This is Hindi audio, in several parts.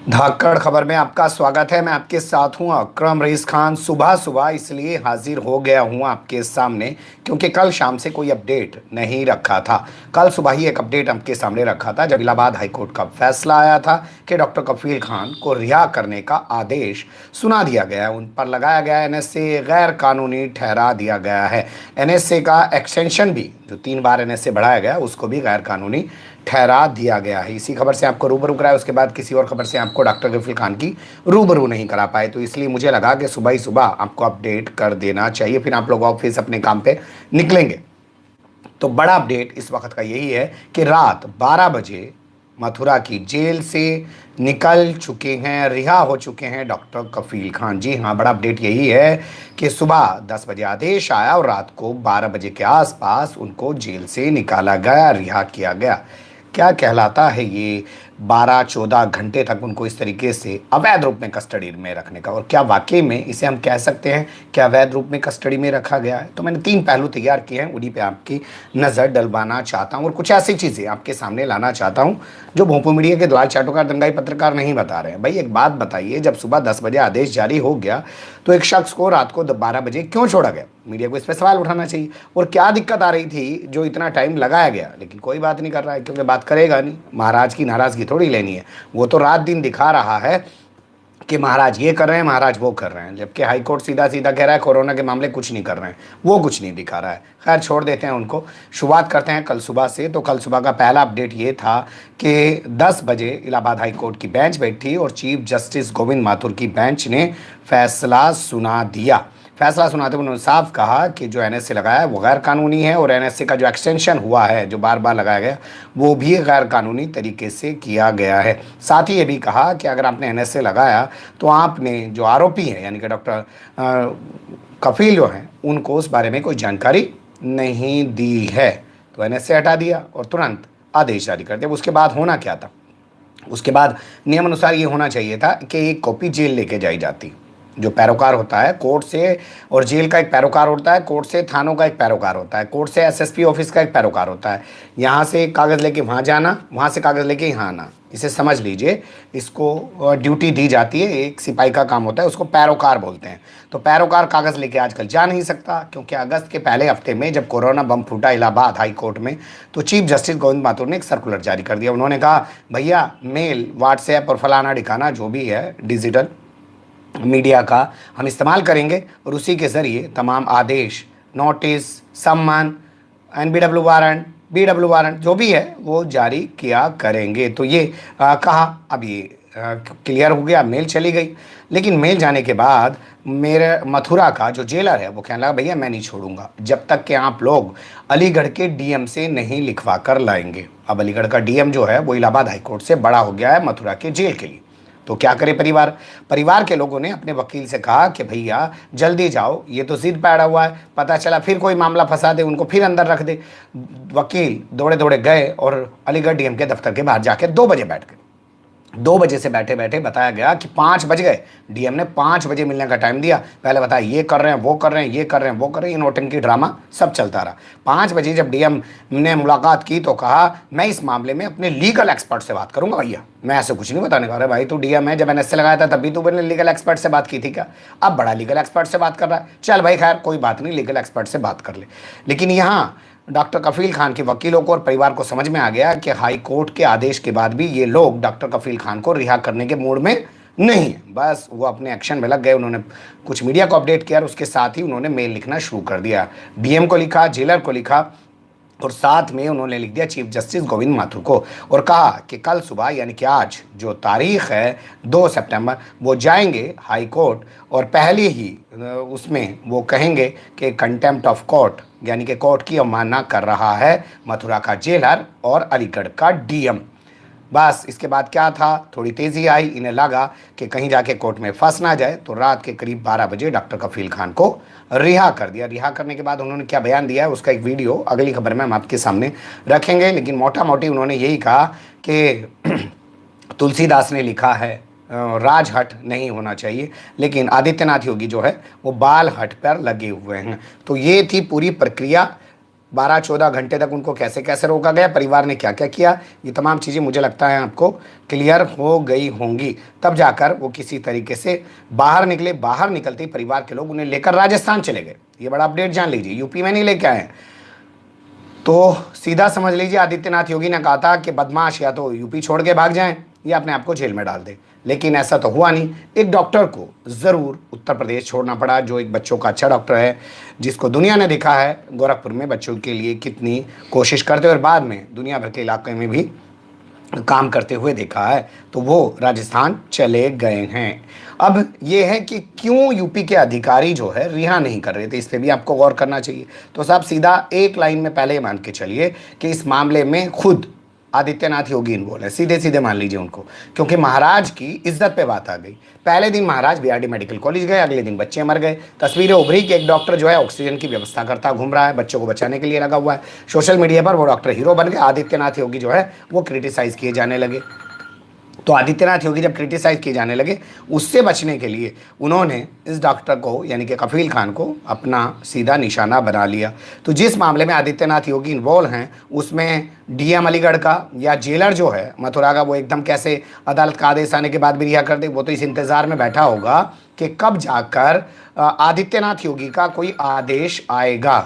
धाकड़ खबर में आपका स्वागत है। मैं आपके साथ हूं अकरम रईस खान। सुबह सुबह इसलिए हाजिर हो गया हूं आपके सामने क्योंकि कल शाम से कोई अपडेट नहीं रखा था। कल सुबह ही एक अपडेट आपके सामने रखा था जब इलाहाबाद हाईकोर्ट का फैसला आया था कि डॉक्टर कफील खान को रिहा करने का आदेश सुना दिया गया है। उन पर लगाया गया एनएसए गैर कानूनी ठहरा दिया गया है। एनएसए का एक्सटेंशन भी जो 3 बार एनएसए बढ़ाया गया उसको भी गैर कानूनी ठहरा दिया गया है। इसी खबर से आपको रूबरू कराया, उसके बाद किसी और खबर से आपको डॉक्टर कफील खान की रूबरू नहीं करा पाए, तो इसलिए मुझे लगा कि सुबह ही सुबह आपको अपडेट कर देना चाहिए। फिर आप लोग ऑफिस अपने काम पे निकलेंगे। तो बड़ा अपडेट इस वक्त का यही है कि रात 12 बजे मथुरा की जेल से निकल चुके हैं, रिहा हो चुके हैं डॉक्टर कफील खान। जी हाँ, बड़ा अपडेट यही है कि सुबह 10 बजे आदेश आया और रात को 12 बजे के आसपास उनको जेल से निकाला गया, रिहा किया गया। क्या कहलाता है ये 12-14 घंटे तक उनको इस तरीके से अवैध रूप में कस्टडी में रखने का, और क्या वाकई में इसे हम कह सकते हैं कि अवैध रूप में कस्टडी में रखा गया है? तो मैंने 3 पहलू तैयार किए हैं, उन्हीं पे आपकी नज़र डलवाना चाहता हूँ और कुछ ऐसी चीज़ें आपके सामने लाना चाहता हूँ जो भोंपू मीडिया के दलाल चाटुकार दंगाई पत्रकार नहीं बता रहे हैं। भाई एक बात बताइए, जब सुबह 10 बजे आदेश जारी हो गया तो एक शख्स को रात को 12 बजे क्यों छोड़ा गया? मीडिया को इस पर सवाल उठाना चाहिए। और क्या दिक्कत आ रही थी जो इतना टाइम लगाया गया? लेकिन कोई बात नहीं कर रहा है क्योंकि बात करेगा नहीं। महाराज की नाराज़गी थोड़ी लेनी है। वो तो रात दिन दिखा रहा है कि महाराज ये कर रहे हैं, महाराज वो कर रहे हैं, जबकि हाई कोर्ट सीधा सीधा कह रहा है कोरोना के मामले कुछ नहीं कर रहे हैं, वो कुछ नहीं दिखा रहा है। खैर छोड़ देते हैं उनको, शुरुआत करते हैं कल सुबह से। तो कल सुबह का पहला अपडेट ये था कि 10 बजे इलाहाबाद हाई कोर्ट की बेंच बैठी और चीफ जस्टिस गोविंद माथुर की बेंच ने फैसला सुना दिया। फैसला सुनाते हुए उन्होंने साफ कहा कि जो एनएसए लगाया है वो गैर कानूनी है और एनएसए का जो एक्सटेंशन हुआ है, जो बार बार लगाया गया, वो भी गैर कानूनी तरीके से किया गया है। साथ ही ये भी कहा कि अगर आपने एनएसए लगाया तो आपने जो आरोपी हैं यानी कि डॉक्टर कफील जो हैं उनको उस बारे में कोई जानकारी नहीं दी है। तो एनएसए हटा दिया और तुरंत आदेश जारी कर दिया। उसके बाद होना क्या था? उसके बाद नियम अनुसार ये होना चाहिए था कि एक कॉपी जेल लेके जाई जाती। जो पैरोकार होता है कोर्ट से, और जेल का एक पैरोकार होता है, कोर्ट से थानों का एक पैरोकार होता है, कोर्ट से एसएसपी ऑफिस का एक पैरोकार होता है। यहाँ से कागज़ लेके वहाँ जाना, वहाँ से कागज़ लेके यहाँ आना, इसे समझ लीजिए। इसको ड्यूटी दी जाती है, एक सिपाही का काम होता है, उसको पैरोकार बोलते हैं। तो पैरोकार कागज़ लेके आजकल जा नहीं सकता क्योंकि अगस्त के पहले हफ्ते में जब कोरोना बम फूटा इलाहाबाद हाई कोर्ट में, तो चीफ जस्टिस गोविंद माथुर ने एक सर्कुलर जारी कर दिया। उन्होंने कहा भैया मेल, व्हाट्सएप और फलाना ठिकाना जो भी है डिजिटल मीडिया का हम इस्तेमाल करेंगे और उसी के ज़रिए तमाम आदेश, नोटिस, सम्मन, एनबीडब्ल्यू वारंट, बीडब्ल्यू वारंट जो भी है वो जारी किया करेंगे। तो ये कहा। अब ये क्लियर हो गया, मेल चली गई। लेकिन मेल जाने के बाद मेरे मथुरा का जो जेलर है वो कहने लगा भैया मैं नहीं छोड़ूंगा जब तक कि आप लोग अलीगढ़ के डीएम से नहीं लिखवा कर लाएंगे। अब अलीगढ़ का डीएम जो है वो इलाहाबाद हाईकोर्ट से बड़ा हो गया है मथुरा के जेल के लिए। तो क्या करे परिवार के लोगों ने अपने वकील से कहा कि भैया जल्दी जाओ, ये तो जिद पैदा हुआ है, पता चला फिर कोई मामला फंसा दे, उनको फिर अंदर रख दे। वकील दौड़े दौड़े गए और अलीगढ़ डीएम के दफ्तर के बाहर जाके 2 बजे बैठ गए। 2 बजे से बैठे बैठे बताया गया कि 5 बज गए। डीएम ने 5 बजे मिलने का टाइम दिया। पहले बताया ये कर रहे हैं, वो कर रहे हैं, ये कर रहे हैं, वो कर रहे हैं, ये नोटंकी ड्रामा सब चलता रहा। 5 बजे जब डीएम ने मुलाकात की तो कहा मैं इस मामले में अपने लीगल एक्सपर्ट से बात करूंगा। भैया मैं ऐसे कुछ नहीं बताने का। अरे भाई तू डीएम है, जब एनएसए लगाया था तभी तो मैंने लीगल एक्सपर्ट से बात की थी क्या? अब बड़ा लीगल एक्सपर्ट से बात कर रहा है। चल भाई खैर कोई बात नहीं, लीगल एक्सपर्ट से बात कर ले। लेकिन यहाँ डॉक्टर कफील खान के वकीलों को और परिवार को समझ में आ गया कि हाई कोर्ट के आदेश के बाद भी ये लोग डॉक्टर कफील खान को रिहा करने के मूड में नहीं है। बस वो अपने एक्शन में लग गए। उन्होंने कुछ मीडिया को अपडेट किया और उसके साथ ही उन्होंने मेल लिखना शुरू कर दिया। डीएम को लिखा, जेलर को लिखा और साथ में उन्होंने लिख दिया चीफ जस्टिस गोविंद माथुर को और कहा कि कल सुबह यानी कि आज जो तारीख है 2 सितंबर वो जाएंगे हाई कोर्ट और पहले ही उसमें वो कहेंगे कि कंटेम्प्ट ऑफ कोर्ट यानी कि कोर्ट की अवमानना कर रहा है मथुरा का जेलर और अलीगढ़ का डीएम। बस इसके बाद क्या था, थोड़ी तेज़ी आई। इन्हें लगा कि कहीं जाके कोर्ट में फंस ना जाए, तो रात के करीब 12 बजे डॉक्टर कफील खान को रिहा कर दिया। रिहा करने के बाद उन्होंने क्या बयान दिया है उसका एक वीडियो अगली खबर में हम आपके सामने रखेंगे। लेकिन मोटा मोटी उन्होंने यही कहा कि तुलसीदास ने लिखा है राजहट नहीं होना चाहिए, लेकिन आदित्यनाथ योगी जो है वो बाल हट पर लगे हुए हैं। तो ये थी पूरी प्रक्रिया 12-14 घंटे तक उनको कैसे कैसे रोका गया, परिवार ने क्या क्या किया, ये तमाम चीज़ें मुझे लगता है आपको क्लियर हो गई होंगी। तब जाकर वो किसी तरीके से बाहर निकले। बाहर निकलते ही परिवार के लोग उन्हें लेकर राजस्थान चले गए। ये बड़ा अपडेट जान लीजिए, यूपी में नहीं लेके आए। तो सीधा समझ लीजिए आदित्यनाथ योगी ने कहा था कि बदमाश या तो यूपी छोड़ के भाग जाएं या अपने आप को जेल में डाल दें, लेकिन ऐसा तो हुआ नहीं। एक डॉक्टर को ज़रूर उत्तर प्रदेश छोड़ना पड़ा, जो एक बच्चों का अच्छा डॉक्टर है, जिसको दुनिया ने देखा है गोरखपुर में बच्चों के लिए कितनी कोशिश करते हुए और बाद में दुनिया भर के इलाके में भी काम करते हुए देखा है। तो वो राजस्थान चले गए हैं। अब ये है कि क्यों यूपी के अधिकारी जो है रिहा नहीं कर रहे थे, इस पर भी आपको गौर करना चाहिए। तो साहब सीधा एक लाइन में पहले मान के चलिए कि इस मामले में खुद आदित्यनाथ योगी इन्वॉल्व है, सीधे सीधे मान लीजिए उनको, क्योंकि महाराज की इज्जत पे बात आ गई। पहले दिन महाराज बीआरडी मेडिकल कॉलेज गए, अगले दिन बच्चे मर गए। तस्वीरें उभरी कि एक डॉक्टर जो है ऑक्सीजन की व्यवस्था करता घूम रहा है, बच्चों को बचाने के लिए लगा हुआ है। सोशल मीडिया पर वो डॉक्टर हीरो बन गए, आदित्यनाथ योगी जो है वो क्रिटिसाइज किए जाने लगे। तो आदित्यनाथ योगी जब क्रिटिसाइज किए जाने लगे, उससे बचने के लिए उन्होंने इस डॉक्टर को यानी कि कफील खान को अपना सीधा निशाना बना लिया। तो जिस मामले में आदित्यनाथ योगी इन्वॉल्व हैं उसमें डीएम अलीगढ़ का या जेलर जो है मथुरा का, वो एकदम कैसे अदालत का आदेश आने के बाद भी रिहा कर दे, वो तो इस इंतज़ार में बैठा होगा कि कब जाकर आदित्यनाथ योगी का कोई आदेश आएगा।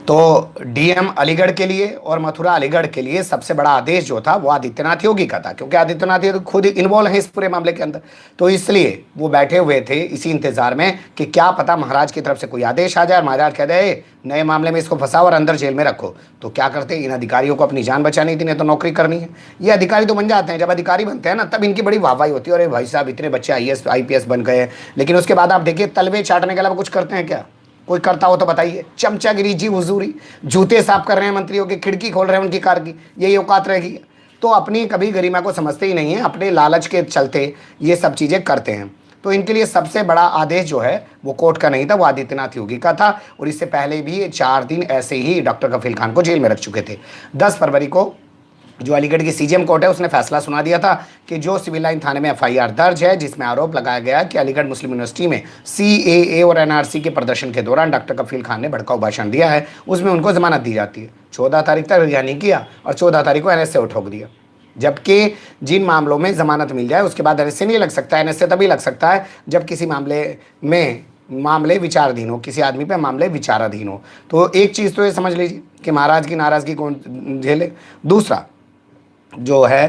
तो डीएम अलीगढ़ के लिए और मथुरा अलीगढ़ के लिए सबसे बड़ा आदेश जो था वो आदित्यनाथ योगी का था, क्योंकि आदित्यनाथ योगी खुद इन्वॉल्व है इस पूरे मामले के अंदर। तो इसलिए वो बैठे हुए थे इसी इंतजार में कि क्या पता महाराज की तरफ से कोई आदेश आ जाए, महाराज कह दे नए मामले में इसको फंसाओ और अंदर जेल में रखो। तो क्या करते, इन अधिकारियों को अपनी जान बचानी थी, नहीं तो नौकरी करनी है। ये अधिकारी तो बन जाते हैं, जब अधिकारी बनते हैं ना तब इनकी बड़ी वाहवाही होती है, अरे भाई साहब इतने बच्चे आईएएस आईपीएस बन गए। लेकिन उसके बाद आप देखिए तलवे चाटने के अलावा कुछ करते हैं क्या? कोई करता हो तो बताइए। चमचागिरी, जी हुजूरी, जूते साफ कर रहे हैं मंत्रियों की, खिड़की खोल रहे हैं उनकी कार की, यही औकात रहेगी। तो अपनी कभी गरिमा को समझते ही नहीं है, अपने लालच के चलते ये सब चीज़ें करते हैं। तो इनके लिए सबसे बड़ा आदेश जो है वो कोर्ट का नहीं था, वो आदित्यनाथ योगी का था। और इससे पहले भी ये 4 दिन ऐसे ही डॉक्टर कफील खान को जेल में रख चुके थे। 10 फरवरी को जो अलीगढ़ की सीजीएम कोर्ट है उसने फैसला सुना दिया था कि जो सिविल लाइन थाने में एफआईआर दर्ज है जिसमें आरोप लगाया गया कि अलीगढ़ मुस्लिम यूनिवर्सिटी में सीएए और एनआरसी के प्रदर्शन के दौरान डॉक्टर कफील खान ने भड़काऊ भाषण दिया है, उसमें उनको जमानत दी जाती है। 14 तारीख तक रिहा नहीं किया और 14 तारीख को एनएस से उठोक दिया। जबकि जिन मामलों में जमानत मिल जाए उसके बाद एनएस से नहीं लग सकता, एनएस से तभी लग सकता है जब किसी मामले विचाराधीन हो, किसी आदमी पे मामले विचाराधीन हो। तो एक चीज़ तो ये समझ लीजिए कि महाराज की नाराज़गी कौन झेले। दूसरा जो है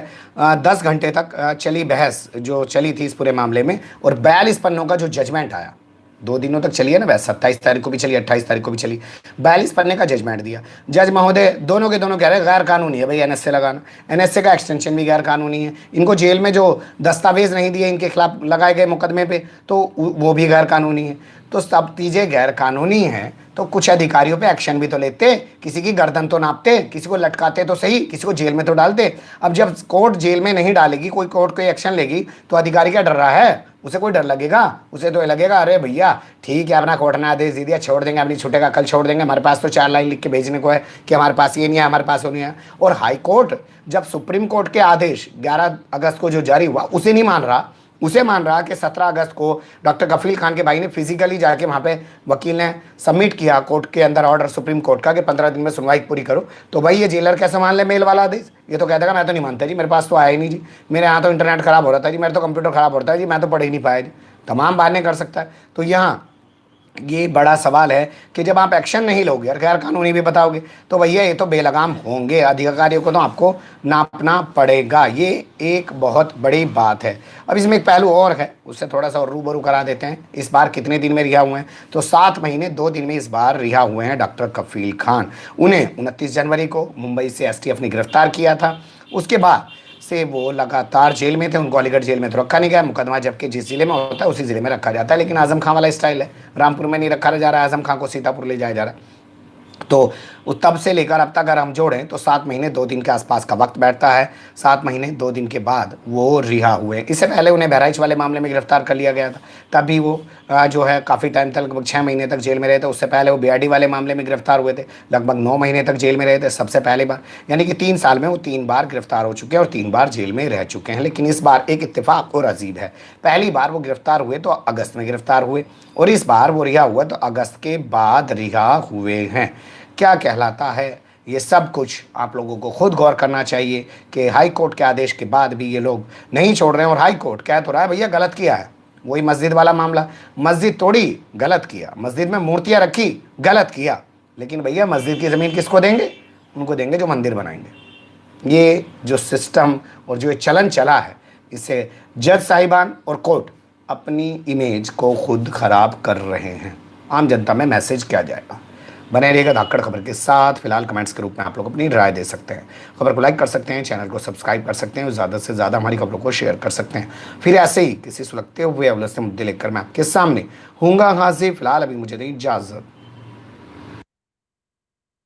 10 घंटे तक चली बहस जो चली थी इस पूरे मामले में, और 42 पन्नों का जो जजमेंट आया, 2 दिनों तक चली है ना बहस, 27 तारीख को भी चली, 28 तारीख को भी चली, 42 पन्ने का जजमेंट दिया। जज महोदय दोनों के दोनों कह रहे हैं गैर कानूनी है भाई एनएसए लगाना, एनएसए का एक्सटेंशन भी गैर कानूनी है। इनको जेल में जो दस्तावेज नहीं दिए इनके खिलाफ लगाए गए मुकदमे पे, तो वो भी गैर कानूनी है। तो सब चीज़ें गैर कानूनी हैं, तो कुछ अधिकारियों पे एक्शन भी तो लेते, किसी की गर्दन तो नापते, किसी को लटकाते तो सही, किसी को जेल में तो डालते। अब जब कोर्ट जेल में नहीं डालेगी, कोई कोर्ट कोई एक्शन लेगी, तो अधिकारी क्या डर रहा है? उसे कोई डर लगेगा? उसे तो लगेगा अरे भैया ठीक है अपना कोर्ट ने आदेश दे दिया, छोड़ देंगे, अपनी छूटेगा कल छोड़ देंगे, हमारे पास तो 4 लाइन लिख के भेजने को है कि हमारे पास ये नहीं है, हमारे पास वो नहीं है। और हाई कोर्ट जब सुप्रीम कोर्ट के आदेश 11 अगस्त को जो जारी हुआ उसे नहीं मान रहा, उसे मान रहा कि 17 अगस्त को डॉक्टर कफील खान के भाई ने फिजिकली जाके वहाँ पे वकील ने सबमिट किया कोर्ट के अंदर ऑर्डर सुप्रीम कोर्ट का कि 15 दिन में सुनवाई पूरी करो। तो भाई ये जेलर कैसे मान ले मेल वाला आदेश? ये तो कह देगा मैं तो नहीं मानता जी, मेरे पास तो आया ही नहीं जी, मेरे यहाँ तो इंटरनेट खराब हो रहा था जी, मेरा तो कंप्यूटर खराब हो रहा था जी, मैं तो पढ़ ही नहीं पाया जी। तमाम बातें कर सकता है। तो यहाँ ये बड़ा सवाल है कि जब आप एक्शन नहीं लोगे और गैर कानूनी भी बताओगे तो भैया ये तो बेलगाम होंगे, अधिकारियों को तो आपको नापना पड़ेगा। ये एक बहुत बड़ी बात है। अब इसमें एक पहलू और है, उससे थोड़ा सा और रूबरू करा देते हैं। इस बार कितने दिन में रिहा हुए हैं? तो 7 महीने 2 दिन में इस बार रिहा हुए हैं डॉक्टर कफील खान। उन्हें 29 जनवरी को मुंबई से एसटीएफ ने गिरफ्तार किया था। उसके बाद से वो लगातार जेल में थे, उनको अलीगढ़ जेल में तो रखा नहीं गया। मुकदमा जबकि जिस जिले में होता है उसी जिले में रखा जाता है, लेकिन आजम खां वाला स्टाइल है, रामपुर में नहीं रखा जा रहा है आजम खां को, सीतापुर ले जाया जा रहा है। तो तब से लेकर अब तक अगर हम जोड़ें तो 7 महीने 2 दिन के आसपास का वक्त बैठता है। 7 महीने 2 दिन के बाद वो रिहा हुए। इससे पहले उन्हें बहराइच वाले मामले में गिरफ्तार कर लिया गया था, तब भी वो जो है काफ़ी टाइम तक, लगभग 6 महीने तक जेल में रहे थे। उससे पहले वो बीआरडी वाले मामले में गिरफ्तार हुए थे, लगभग 9 महीने तक जेल में रहे थे सबसे पहली बार। यानी कि 3 साल में वो 3 बार गिरफ्तार हो चुके हैं और 3 बार जेल में रह चुके हैं। लेकिन इस बार एक इत्तेफाक और अजीब है, पहली बार वो गिरफ्तार हुए तो अगस्त में गिरफ्तार हुए और इस बार वो रिहा हुआ तो अगस्त के बाद रिहा हुए हैं। क्या कहलाता है ये सब कुछ आप लोगों को खुद गौर करना चाहिए कि हाई कोर्ट के आदेश के बाद भी ये लोग नहीं छोड़ रहे हैं। और हाई कोर्ट कह तो रहा है भैया गलत किया है, वही मस्जिद वाला मामला, मस्जिद तोड़ी गलत किया, मस्जिद में मूर्तियां रखी गलत किया, लेकिन भैया मस्जिद की ज़मीन किसको देंगे? उनको देंगे जो मंदिर बनाएंगे। ये जो सिस्टम और जो चलन चला है, इससे जज साहिबान और कोर्ट अपनी इमेज को खुद खराब कर रहे हैं। आम जनता में मैसेज क्या जाएगा? बने रहिएगा धाकड़ खबर के साथ। फिलहाल कमेंट्स के रूप में आप लोग अपनी राय दे सकते हैं, खबर को लाइक कर सकते हैं, चैनल को सब्सक्राइब कर सकते हैं और ज़्यादा से ज़्यादा हमारी खबरों को शेयर कर सकते हैं। फिर ऐसे ही किसी सुलगते हुए अवलस मुद्दे लेकर मैं आपके सामने हूँगा हाजिर। फिलहाल अभी मुझे दें इजाज़त।